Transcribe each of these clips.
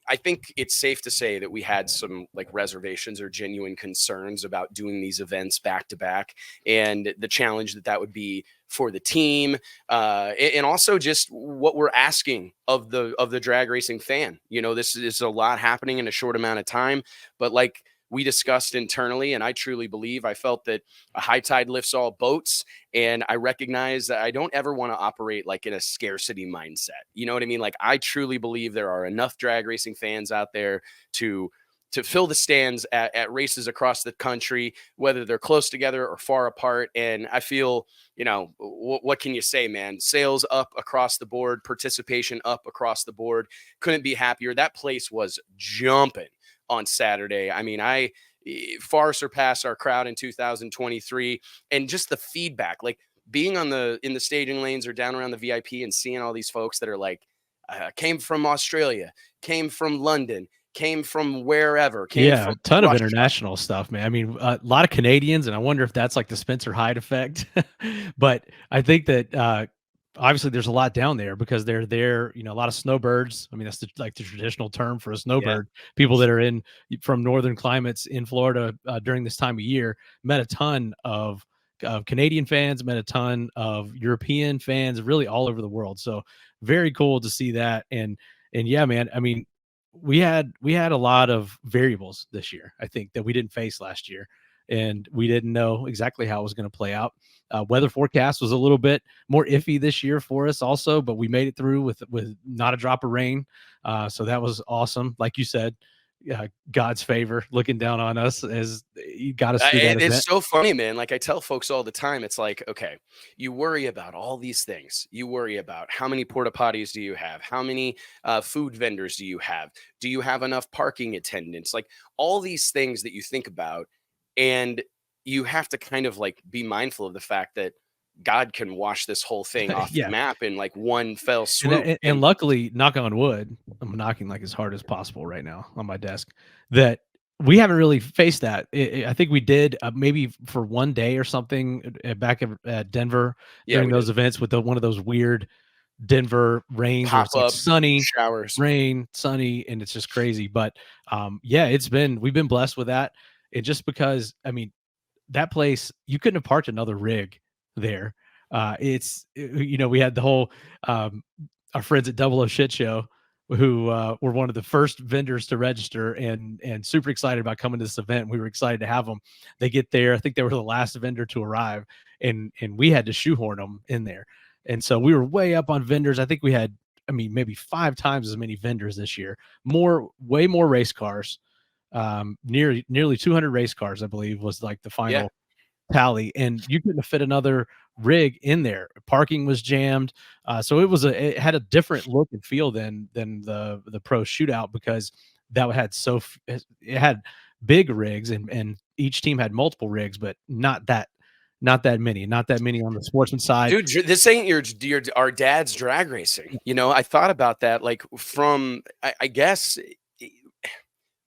I think it's safe to say that we had some like reservations or genuine concerns about doing these events back to back, and the challenge that would be for the team, and also just what we're asking of the drag racing fan. This is a lot happening in a short amount of time, but like we discussed internally, and I truly believe, I felt that a high tide lifts all boats. And I recognize that I don't ever want to operate like in a scarcity mindset. You know what I mean? Like, I truly believe there are enough drag racing fans out there to fill the stands at races across the country, whether they're close together or far apart. And I feel, what can you say, man? Sales up across the board, participation up across the board. Couldn't be happier. That place was jumping on Saturday. I mean, I far surpassed our crowd in 2023, and just the feedback, like being in the staging lanes or down around the VIP and seeing all these folks that are like, came from Australia, came from London, came from wherever, came Yeah, from a ton of Russia. international stuff, man. I mean, a lot of Canadians, and I wonder if that's like the Spencer Hyde effect. But I think that obviously there's a lot down there because they're there. A lot of snowbirds. I mean, that's like the traditional term for a Yeah. snowbird. People that are from northern climates in Florida during this time of year. Met a ton of Canadian fans, met a ton of European fans, really all over the world. So very cool to see that. And yeah, man. I mean, we had a lot of variables this year, I think, that we didn't face last year, and we didn't know exactly how it was going to play out. Weather forecast was a little bit more iffy this year for us also, but we made it through with not a drop of rain. So that was awesome. Like you said, God's favor looking down on us as you got us through that It's event. so funny, man. Like, I tell folks all the time, it's like, okay, you worry about all these things. You worry about how many porta potties do you have? How many food vendors do you have? Do you have enough parking attendants? Like, all these things that you think about. And you have to kind of like be mindful of the fact that God can wash this whole thing off the Yeah. map in like one fell And, swoop. and luckily, knock on wood, I'm knocking like as hard as possible right now on my desk, that we haven't really faced that. I think we did maybe for one day or something back at Denver Yeah, during we did those events with one of those weird Denver rains where pop it's like up sunny, showers. rain, sunny, and it's just crazy. But yeah, we've been blessed with that. And just because, I mean, that place, you couldn't have parked another rig there. We had the whole our friends at Double O Shit Show who were one of the first vendors to register and super excited about coming to this event. We were excited to have them. They get there. I think they were the last vendor to arrive, and we had to shoehorn them in there. And so we were way up on vendors. I think we had, I mean, maybe 5 times as many vendors this year. Way more race cars. Nearly 200 race cars, I believe, was like the Yeah. final tally, and you couldn't fit another rig in there. Parking was jammed, so it had a different look and feel than the pro shootout, because that it had big rigs, and each team had multiple rigs, but not that many on the sportsman side. Dude, this ain't your our dad's drag racing. I thought about that, like, from I guess,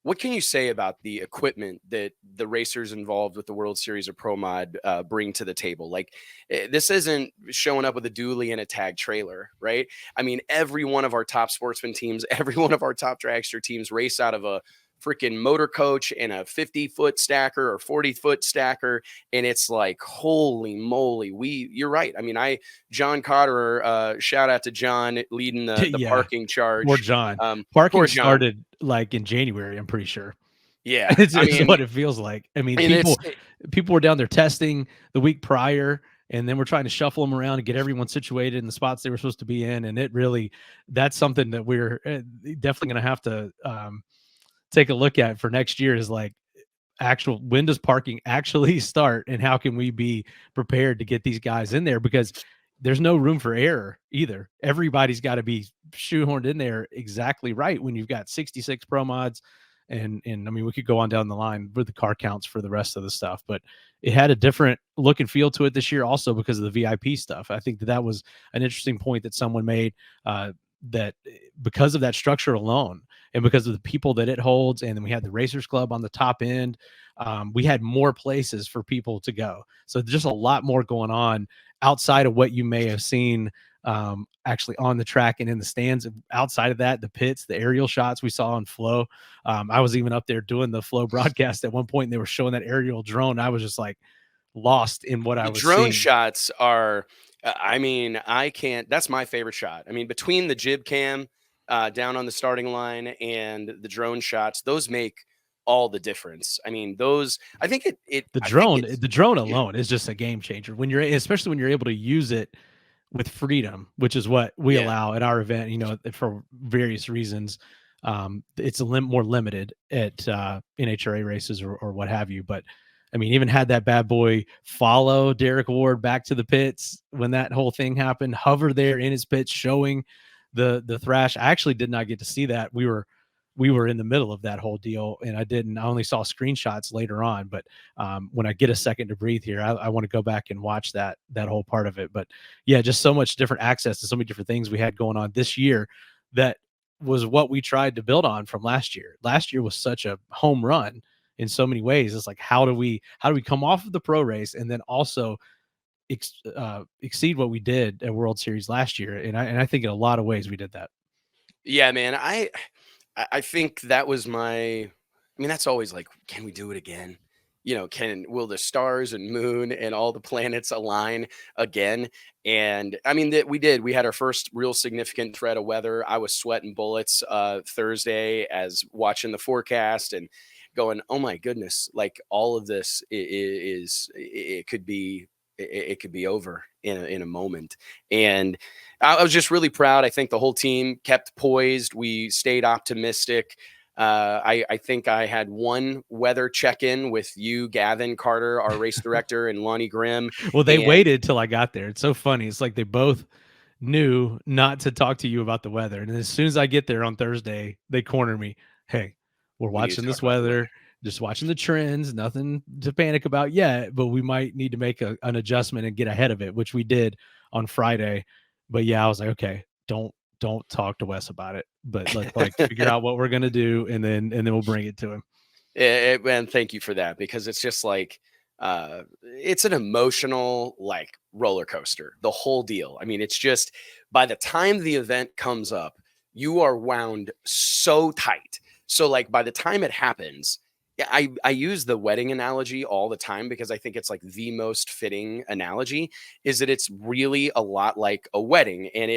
what can you say about the equipment that the racers involved with the World Series of Pro Mod bring to the table? Like, this isn't showing up with a dually and a tag trailer, right? I mean, every one of our top sportsman teams, every one of our top dragster teams race out of a freaking motor coach and a 50-foot stacker or 40-foot stacker. And it's like, holy moly, you're right. I mean, John Cotter, shout out to John leading the Yeah, parking charge. poor John. Poor Parking John. started like in January, I'm pretty sure. Yeah, It's I mean, what it feels like. I mean, and people were down there testing the week prior, and then we're trying to shuffle them around and get everyone situated in the spots they were supposed to be in. And that's something that we're definitely going to have to take a look at for next year, is like, when does parking actually start, and how can we be prepared to get these guys in there, because there's no room for error either. Everybody's got to be shoehorned in there exactly right when you've got 66 pro mods. And I mean, we could go on down the line with the car counts for the rest of the stuff, but it had a different look and feel to it this year also because of the VIP stuff. I think that was an interesting point that someone made, that because of that structure alone, and because of the people that it holds, and then we had the Racers Club on the top end, we had more places for people to go. So just a lot more going on outside of what you may have seen actually on the track and in the stands. Outside of that, the pits, the aerial shots we saw on Flow. I was even up there doing the Flow broadcast at one point, and they were showing that aerial drone. I was just like lost in what I The was drone seeing. shots are, I mean, I can't. That's my favorite shot. I mean, between the jib cam down on the starting line and the drone shots, those make all the difference. I mean, those. I think The I think drone, it's. the drone alone is just a game changer when you're, especially when you're able to use it with freedom, which is what we Yeah. allow at our event, for various reasons. It's more limited at NHRA races or what have you. But I mean, even had that bad boy follow Derek Ward back to the pits when that whole thing happened, hover there in his pits, showing the thrash. I actually did not get to see that. We were in the middle of that whole deal, and I only saw screenshots later on. But when I get a second to breathe here, I want to go back and watch that whole part of it. But yeah, just so much different access to so many different things we had going on this year that was what we tried to build on from last year. Last year was such a home run in so many ways. It's like, how do we come off of the pro race and then also exceed what we did at World Series last year? And I think in a lot of ways we did that. Yeah, man. I think that was my. I mean, that's always like, can we do it again? Will the stars and moon and all the planets align again? And I mean that we did. We had our first real significant threat of weather. I was sweating bullets Thursday as watching the forecast and going, "Oh my goodness! Like all of this is it could be it could be over in a moment." And I was just really proud. I think the whole team kept poised. We stayed optimistic. I think I had one weather check-in with you, Gavin Carter, our race director, and Lonnie Grimm. Well, they And waited till I got there. It's so funny. It's like they both knew not to talk to you about the weather. And as soon as I get there on Thursday, they corner me. Hey, we're we need to watching talk this about the weather. weather, just watching the trends, nothing to panic about yet, but we might need to make an adjustment and get ahead of it, which we did on Friday. But yeah, I was like, okay, don't talk to Wes about it, but let's like figure out what we're gonna do, and then we'll bring it to him. And thank you for that, because it's just like it's an emotional like roller coaster, the whole deal. I mean, it's just by the time the event comes up, you are wound so tight. So like by the time it happens, yeah, I use the wedding analogy all the time because I think it's like the most fitting analogy, is that it's really a lot like a wedding. And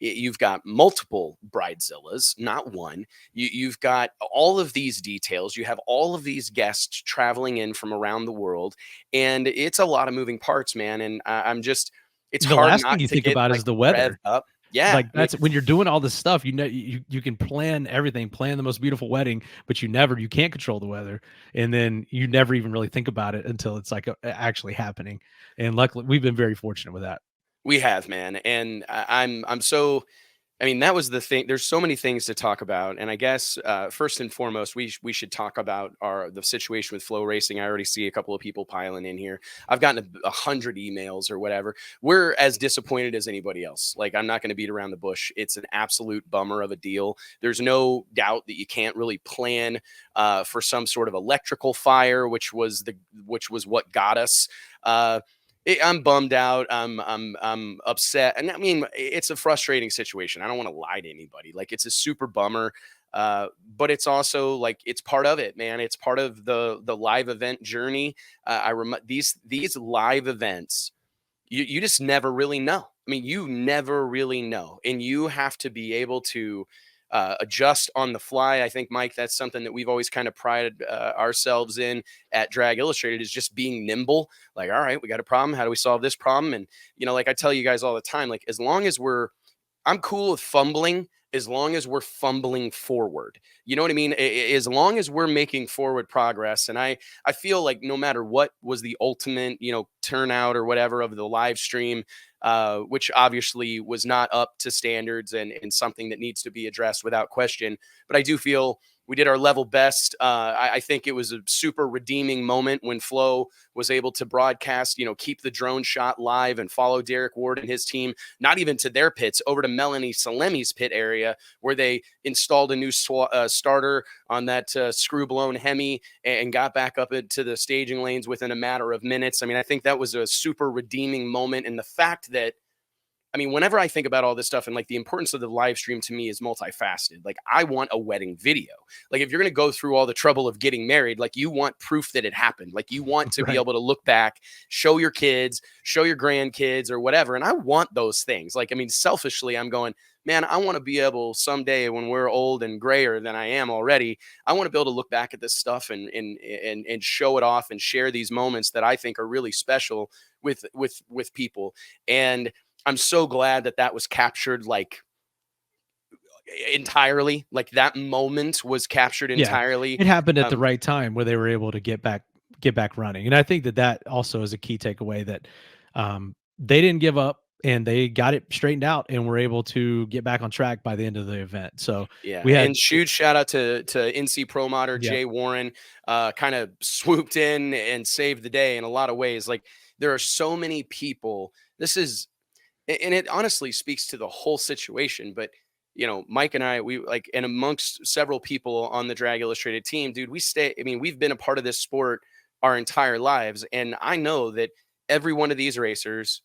you've got multiple bridezillas, not one. You've got all of these details. You have all of these guests traveling in from around the world, and it's a lot of moving parts, man. And I'm just, it's The hard last thing not you to think get about like is the revved weather. up. Yeah, Like I mean, that's when you're doing all this stuff, you can plan everything, plan the most beautiful wedding, but you can't control the weather. And then you never even really think about it until it's like actually happening. And luckily we've been very fortunate with that. we have, man. And I'm so, I mean, that was the thing. There's so many things to talk about, and I guess first and foremost, we should talk about the situation with Flow Racing. I already see a couple of people piling in here. I've gotten 100 emails or whatever. We're as disappointed as anybody else. Like, I'm not going to beat around the bush. It's an absolute bummer of a deal. There's no doubt that you can't really plan for some sort of electrical fire, which was what got us. I'm bummed out. I'm upset, and I mean, it's a frustrating situation. I don't want to lie to anybody. Like, it's a super bummer, but it's also like it's part of it, man. It's part of the live event journey. These live events, you just never really know. I mean, you never really know, and you have to be able to adjust on the fly. I think, Mike, that's something that we've always kind of prided ourselves in at Drag Illustrated, is just being nimble. Like, all right, we got a problem. How do we solve this problem? And like I tell you guys all the time, like as long as I'm cool with fumbling as long as we're fumbling forward. You know what I mean? As long as we're making forward progress. And I feel like no matter what was the ultimate, turnout or whatever of the live stream, which obviously was not up to standards and something that needs to be addressed without question. But I do feel we did our level best. I think it was a super redeeming moment when Flo was able to broadcast, keep the drone shot live and follow Derek Ward and his team, not even to their pits, over to Melanie Salemi's pit area, where they installed a new starter on that screw-blown Hemi and got back up into the staging lanes within a matter of minutes. I mean, I think that was a super redeeming moment. And the fact that I mean, whenever I think about all this stuff and like the importance of the live stream to me is multifaceted. Like, I want a wedding video. Like, if you're going to go through all the trouble of getting married, like, you want proof that it happened. Like, you want to be Right. able to look back, show your kids, show your grandkids or whatever. And I want those things. Like, I mean, selfishly, I'm going, man, I want to be able someday when we're old and grayer than I am already, I want to be able to look back at this stuff and show it off and share these moments that I think are really special with people. And I'm so glad that that was captured like entirely. Like, that moment was captured Yeah, entirely. it happened at the Um, right time where they were able to get back running, and I think that that also is a key takeaway that, they didn't give up and they got it straightened out and were able to get back on track by the end of the event. So yeah, we and had huge shout out to NC Pro Modder yeah, Jay Warren, kind of swooped in and saved the day in a lot of ways. Like, there are so many people. This is and it honestly speaks to the whole situation. But Mike and I, we like, and amongst several people on the Drag Illustrated team, dude, we stay. I mean, we've been a part of this sport our entire lives, and I know that every one of these racers,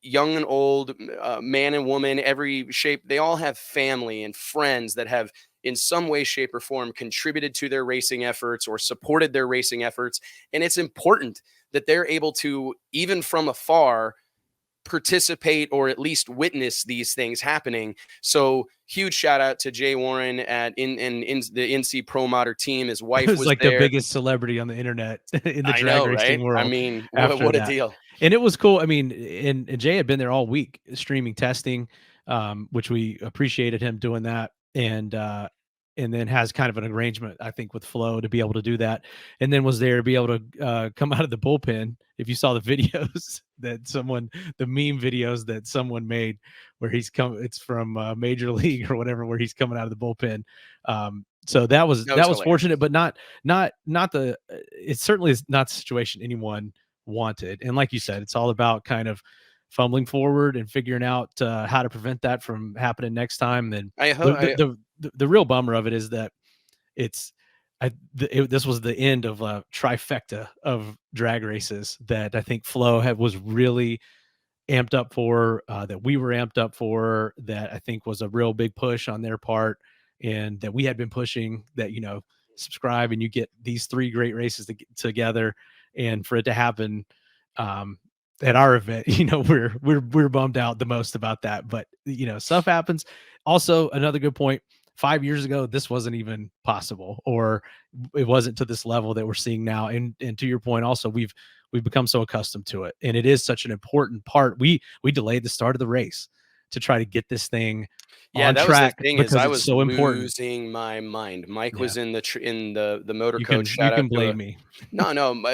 young and old, man and woman, every shape, they all have family and friends that have in some way, shape, or form contributed to their racing efforts or supported their racing efforts. And it's important that they're able to, even from afar, participate or at least witness these things happening. So huge shout out to Jay Warren at in the NC Pro Modder team. His it wife was was like the there. biggest celebrity on the internet in the I drag know, racing right? I world mean, after what a that. deal. And it was cool. I mean, and Jay had been there all week streaming testing, which we appreciated him doing that. And then has kind of an arrangement, I think, with Flo to be able to do that. And then was there to be able to come out of the bullpen. If you saw the videos that the meme videos that someone made where it's from Major League or whatever, where he's coming out of the bullpen. So That was that was hilarious. fortunate, but not the. It certainly is not the situation anyone wanted. And like you said, it's all about kind of fumbling forward and figuring out how to prevent that from happening next time. Then I hope. the real bummer of it is that it's this was the end of a trifecta of drag races that I think Flo was really amped up for, that we were amped up for, that I think was a real big push on their part, and that we had been pushing that, subscribe and you get these three great races together, and for it to happen um, at our event, we're bummed out the most about that. But stuff happens. Also, another good point. 5 years ago, this wasn't even possible, or it wasn't to this level that we're seeing now. And to your point, also, we've become so accustomed to it, and it is such an important part. We delayed the start of the race to try to get this thing Yeah, on that was the track thing, is because I it's was so important. losing my mind. Mike Yeah, was in the motor you coach. can you Shout out can to blame me.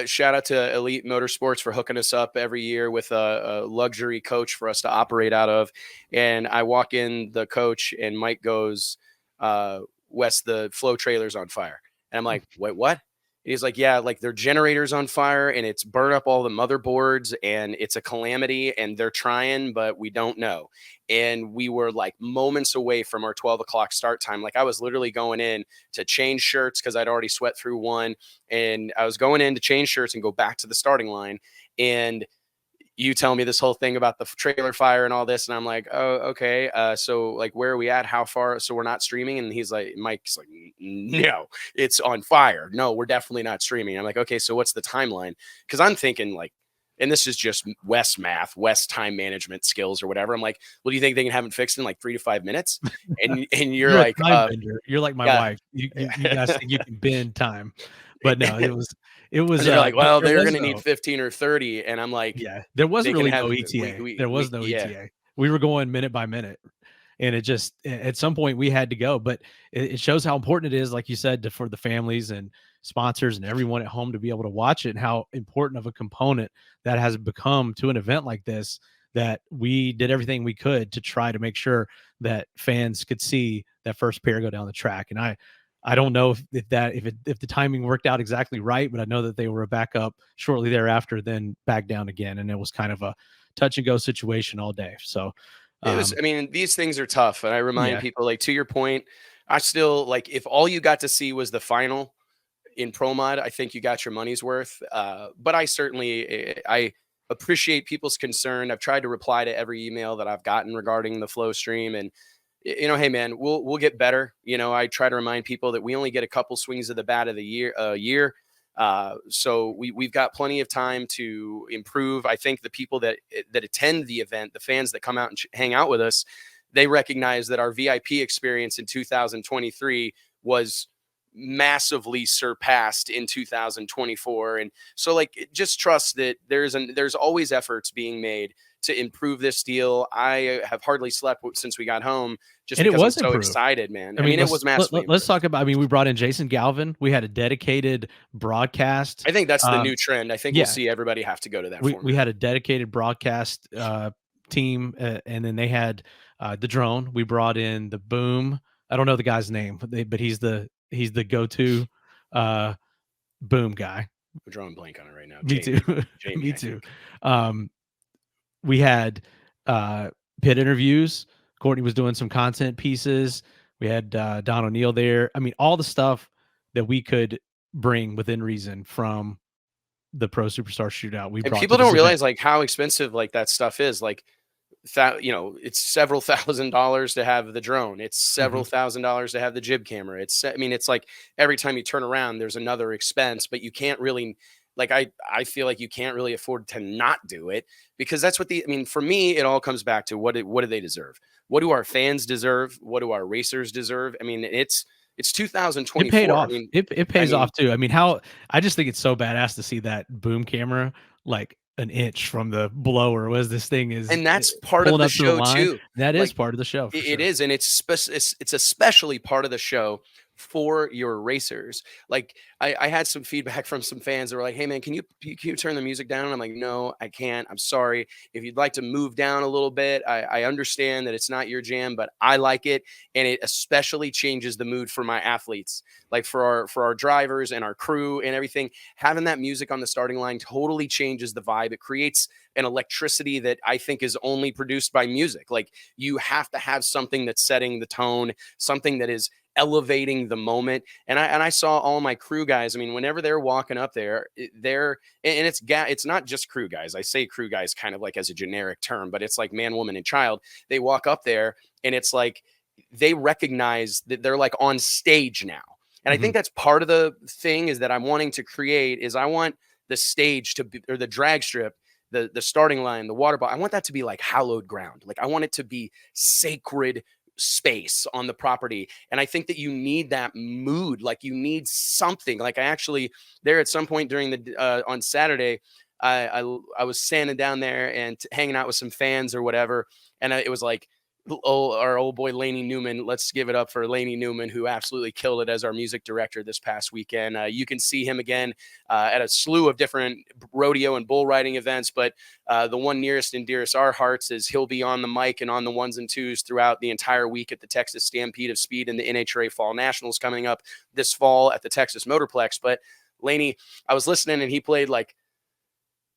shout out to Elite Motorsports for hooking us up every year with a luxury coach for us to operate out of. And I walk in the coach, and Mike goes, Wes, the flow trailer's on fire. And I'm like, wait, what? And he's like, yeah, like their generator's on fire and it's burned up all the motherboards and it's a calamity and they're trying, but we don't know. And we were like moments away from our 12 o'clock start time. Like, I was literally going in to change shirts because I'd already sweat through one. And I was going in to change shirts and go back to the starting line. And you tell me this whole thing about the trailer fire and all this, and I'm like, oh, okay. So like, where are we at? How far? So we're not streaming? And he's like, Mike's like, no, it's on fire. No, we're definitely not streaming. I'm like, okay, so what's the timeline? Because I'm thinking like, and this is just West math, West time management skills or whatever. I'm like, well, do you think they can have it fixed in like 3 to 5 minutes? And you're You're a like, time bender. You're like my yeah. wife. You guys think you can bend time, but no, it And was they're like, but well, there they're was gonna need though. 15 or 30. And I'm like, Yeah, there they wasn't can really have no ETA. There was we no yeah. ETA. We were going minute by minute, and it just at some point we had to go. But it shows how important it is, like you said, for the families and sponsors and everyone at home to be able to watch it, and how important of a component that has become to an event like this. That we did everything we could to try to make sure that fans could see that first pair go down the track. And I don't know if the timing worked out exactly right, but I know that they were back up shortly thereafter, then back down again, and it was kind of a touch and go situation all day. So, It was, um, I mean, these things are tough. And I remind yeah, people, like, to your point, I still like, if all you got to see was the final in Pro Mod, I think you got your money's worth. But I certainly, appreciate people's concern. I've tried to reply to every email that I've gotten regarding the flow stream, and hey man, we'll get better. I try to remind people that we only get a couple swings of the bat of the year. So we've got plenty of time to improve. I think the people that attend the event, the fans that come out and hang out with us, they recognize that our VIP experience in 2023 was massively surpassed in 2024. And so like, just trust that there's always efforts being made to improve this deal. I have hardly slept since we got home, just And it because I'm was so improved. excited, man. I mean, it was massively Let's improved. talk about. I mean, we brought in Jason Galvin. We had a dedicated broadcast. I think that's the new trend. I think we'll Yeah, see everybody have to go to that we format. had a dedicated broadcast team, and then they had the drone. We brought in the boom. I don't know the guy's name, but he's the go-to boom guy. We're drawing blank on it right now. Me too. Jamie, Me I too. think. We had pit interviews. Courtney was doing some content pieces. We had Don O'Neill there. I mean, all the stuff that we could bring within reason from the Pro Superstar Shootout. We And brought people to this don't event. realize like how expensive like that stuff is. Like it's several $1,000s to have the drone. It's several $1,000s to have the jib camera. It's like every time you turn around, there's another expense, but you can't really, like, I feel like you can't really afford to not do it, because that's what for me, it all comes back to what do they deserve? What do our fans deserve? What do our racers deserve? I mean, it's It 2024. paid I off. mean, It pays off too. I mean, I just think it's so badass to see that boom camera like an inch from the blower as this thing is and that's part of pulling the up to the show line. too. That is Like, part of the show for it sure. is, and it's especially part of the show for your racers. Like, I had some feedback from some fans that were like, "Hey man, can you turn the music down?" And I'm like, "No, I can't. I'm sorry. If you'd like to move down a little bit, I understand that it's not your jam, but I like it, and it especially changes the mood for my athletes, like for our drivers and our crew and everything. Having that music on the starting line totally changes the vibe. It creates an electricity that I think is only produced by music. Like, you have to have something that's setting the tone, something that is elevating the moment. And I saw all my crew guys. I mean, whenever they're walking up there, it's not just crew guys. I say crew guys kind of like as a generic term, but it's like man, woman, and child. They walk up there and it's like they recognize that they're like on stage now. And I think that's part of the thing is that I'm wanting to create is I want the stage to be, or the drag strip, the starting line, the water ball. I want that to be like hallowed ground. Like, I want it to be sacred space on the property. And I think that you need that mood. Like, you need something. Like, I actually, there at some point during the on Saturday, I was standing down there and hanging out with some fans or whatever, and it was like, our old boy Laney Newman. Let's give it up for Laney Newman, who absolutely killed it as our music director this past weekend. You can see him again at a slew of different rodeo and bull riding events, but the one nearest and dearest our hearts is he'll be on the mic and on the ones and twos throughout the entire week at the Texas Stampede of Speed and the NHRA Fall Nationals coming up this fall at the Texas Motorplex. But Laney, I was listening and he played like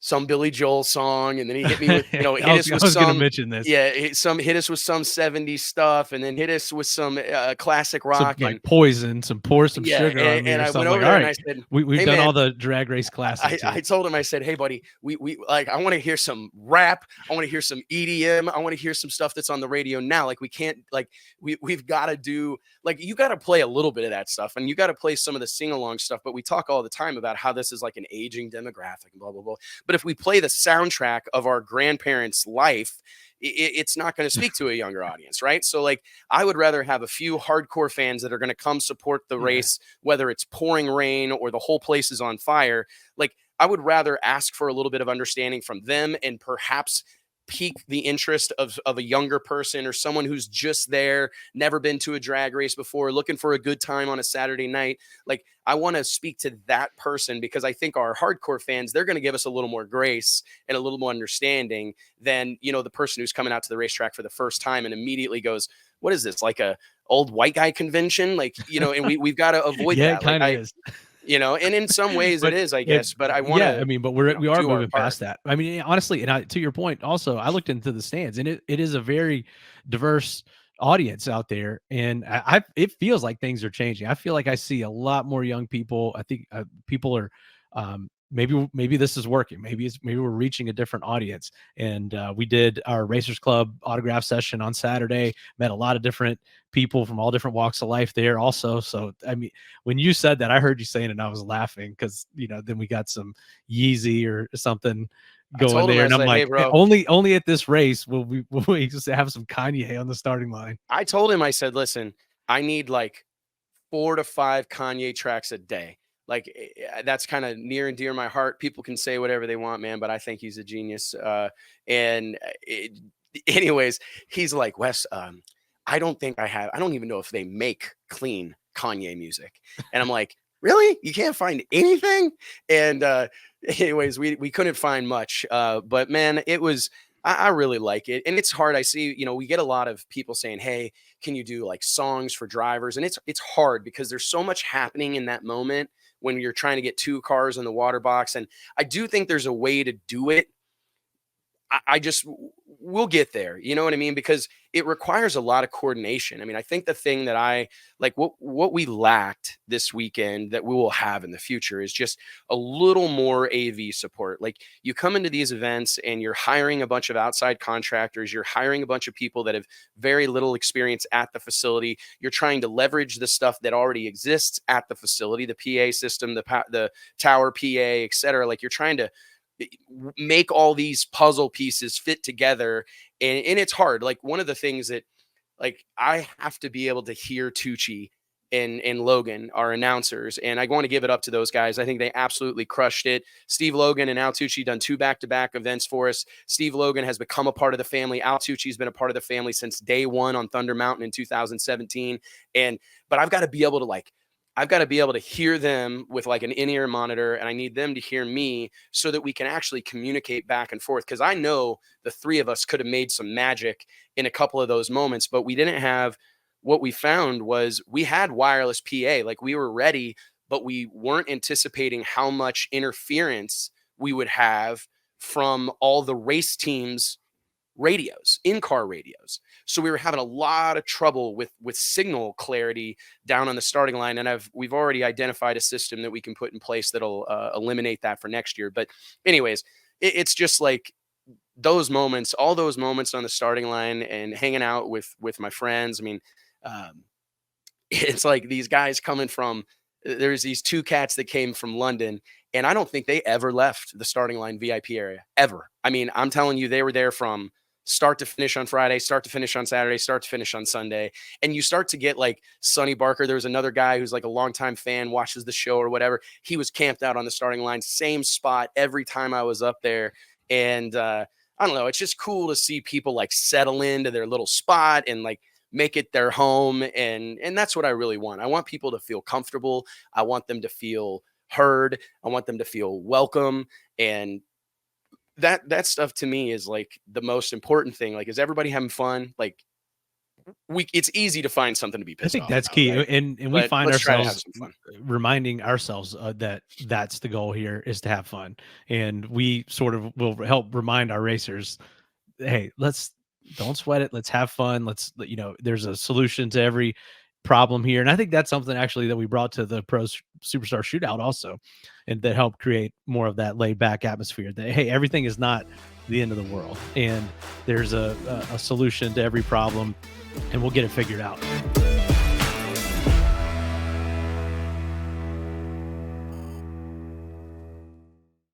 some Billy Joel song, and then he hit me with, hit us with going to some, mention this. yeah, hit us with some 70s stuff, and then hit us with some classic rock, Some like and poison, pour some yeah, sugar on me and or I went something. over Like, all there and right, I said, we've "Hey done all man," the drag race classics. I told him, I said, "Hey buddy, we like, I want to hear some rap, I want to hear some EDM, I want to hear some stuff that's on the radio now. Like, we can't, like, we've got to do, like, you got to play a little bit of that stuff, and you got to play some of the sing along stuff. But we talk all the time about how this is like an aging demographic and blah blah blah. But if we play the soundtrack of our grandparents' life, it's not going to speak to a younger audience, right? So like, I would rather have a few hardcore fans that are going to come support the race, whether it's pouring rain or the whole place is on fire. Like, I would rather ask for a little bit of understanding from them and perhaps pique the interest of a younger person or someone who's just there, never been to a drag race before, looking for a good time on a Saturday night. Like, I want to speak to that person, because I think our hardcore fans, they're going to give us a little more grace and a little more understanding than, the person who's coming out to the racetrack for the first time and immediately goes, "What is this, like a old white guy convention?" Like, and we've got to avoid Yeah, that. it Like, kind of is. And in some ways it But is, I it guess, but I want yeah, I to, mean, but we are do our moving part. past that. I mean, honestly, and to your point, also, I looked into the stands, and it is a very diverse audience out there, and it feels like things are changing. I feel like I see a lot more young people. I think people are maybe this is working. Maybe we're reaching a different audience. And we did our Racers Club autograph session on Saturday. Met a lot of different people from all different walks of life there also. So I mean, when you said that, I heard you saying it and I was laughing because then we got some Yeezy or something I going told him, there, I and I'm said, hey, like, bro, only at this race will we just have some Kanye on the starting line. I told him, I said, listen, I need like 4 to 5 Kanye tracks a day. Like that's kind of near and dear to my heart. People can say whatever they want, man, but I think he's a genius. And anyways, he's like, Wes, I don't think I don't even know if they make clean Kanye music. And I'm like, really? You can't find anything? And anyways, we couldn't find much. But man, it was, I really like it. And it's hard. I see, we get a lot of people saying, hey, can you do like songs for drivers? And it's hard because there's so much happening in that moment when you're trying to get 2 cars in the water box. And I do think there's a way to do it. I just we'll get there. You know what I mean? Because it requires a lot of coordination. I mean, I think the thing that I like what we lacked this weekend that we will have in the future is just a little more AV support. Like you come into these events and you're hiring a bunch of outside contractors, you're hiring a bunch of people that have very little experience at the facility. You're trying to leverage the stuff that already exists at the facility, the PA system, the tower PA, et cetera. Like you're trying to make all these puzzle pieces fit together. And it's hard. Like one of the things that like I have to be able to hear Tucci and Logan, our announcers, and I want to give it up to those guys. I think they absolutely crushed it. Steve Logan and Al Tucci done 2 back-to-back events for us. Steve Logan has become a part of the family. Al Tucci's been a part of the family since day one on Thunder Mountain in 2017. But I've got to be able to hear them with like an in-ear monitor, and I need them to hear me so that we can actually communicate back and forth. Because I know the 3 of us could have made some magic in a couple of those moments, but we didn't have. What we found was we had wireless PA, like we were ready, but we weren't anticipating how much interference we would have from all the race teams' radios, in-car radios. So we were having a lot of trouble with signal clarity down on the starting line. And we've already identified a system that we can put in place that'll eliminate that for next year. But anyways, it's just like all those moments on the starting line and hanging out with my friends. I mean, it's like these guys coming from, there's these 2 cats that came from London, and I don't think they ever left the starting line VIP area ever. I mean, I'm telling you, they were there from start to finish on Friday, start to finish on Saturday, start to finish on Sunday. And you start to get like Sonny Barker. There was another guy who's like a longtime fan, watches the show or whatever. He was camped out on the starting line, same spot every time I was up there. And I don't know, it's just cool to see people like settle into their little spot and like make it their home. And that's what I really want. I want people to feel comfortable. I want them to feel heard. I want them to feel welcome. And that stuff to me is like the most important thing. Like, is everybody having fun? Like it's easy to find something to be I pissed think off that's about, key. right? And we But find let's try to have ourselves some fun. reminding ourselves that that's the goal here, is to have fun. And we sort of will help remind our racers, hey, don't sweat it. Let's have fun. There's a solution to every problem here. And I think that's something actually that we brought to the Pro Superstar Shootout also, and that helped create more of that laid back atmosphere that, hey, everything is not the end of the world, and there's a solution to every problem, and we'll get it figured out.